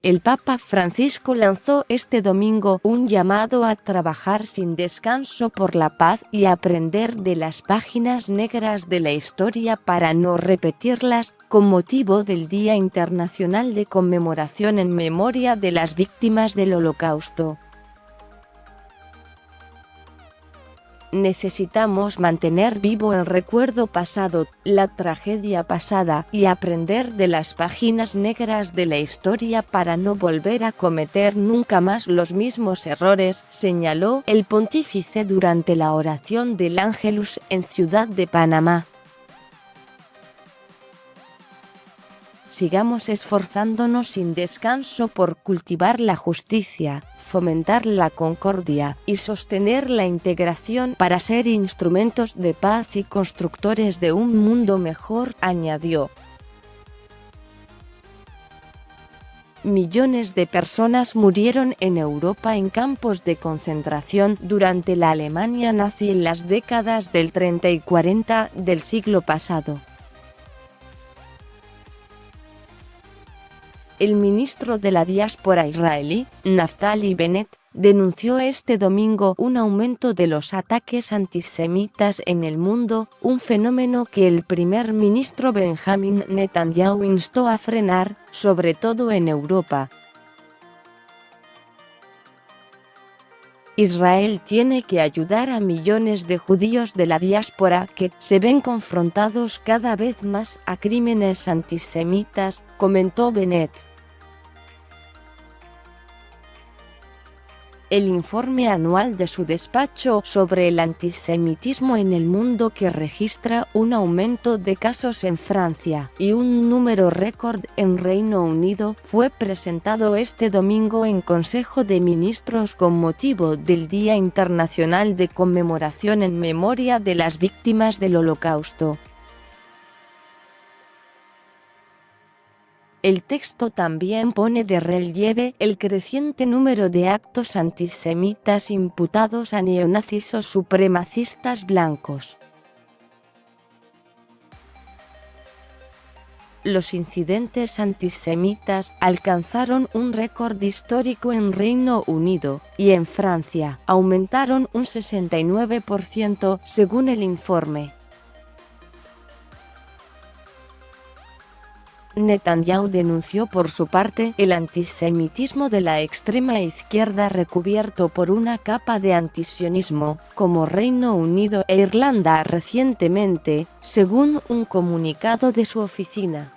El Papa Francisco lanzó este domingo un llamado a trabajar sin descanso por la paz y aprender de las páginas negras de la historia para no repetirlas, con motivo del Día Internacional de Conmemoración en memoria de las víctimas del Holocausto. Necesitamos mantener vivo el recuerdo pasado, la tragedia pasada, y aprender de las páginas negras de la historia para no volver a cometer nunca más los mismos errores, señaló el pontífice durante la oración del Ángelus en Ciudad de Panamá. Sigamos esforzándonos sin descanso por cultivar la justicia, fomentar la concordia y sostener la integración para ser instrumentos de paz y constructores de un mundo mejor, añadió. Millones de personas murieron en Europa en campos de concentración durante la Alemania nazi en las décadas del 30 y 40 del siglo pasado. El ministro de la diáspora israelí, Naftali Bennett, denunció este domingo un aumento de los ataques antisemitas en el mundo, un fenómeno que el primer ministro Benjamin Netanyahu instó a frenar, sobre todo en Europa. Israel tiene que ayudar a millones de judíos de la diáspora que se ven confrontados cada vez más a crímenes antisemitas, comentó Bennett. El informe anual de su despacho sobre el antisemitismo en el mundo, que registra un aumento de casos en Francia y un número récord en Reino Unido, fue presentado este domingo en Consejo de Ministros con motivo del Día Internacional de Conmemoración en memoria de las víctimas del Holocausto. El texto también pone de relieve el creciente número de actos antisemitas imputados a neonazis o supremacistas blancos. Los incidentes antisemitas alcanzaron un récord histórico en Reino Unido, y en Francia aumentaron un 69% según el informe. Netanyahu denunció por su parte el antisemitismo de la extrema izquierda recubierto por una capa de antisionismo, como Reino Unido e Irlanda recientemente, según un comunicado de su oficina.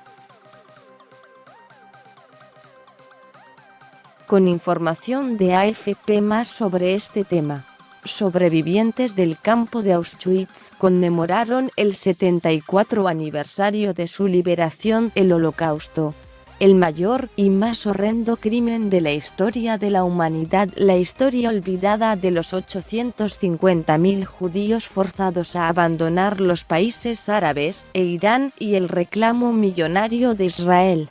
Con información de AFP más sobre este tema. Sobrevivientes del campo de Auschwitz conmemoraron el 74 aniversario de su liberación. El Holocausto, el mayor y más horrendo crimen de la historia de la humanidad, la historia olvidada de los 850.000 judíos forzados a abandonar los países árabes e Irán, y el reclamo millonario de Israel.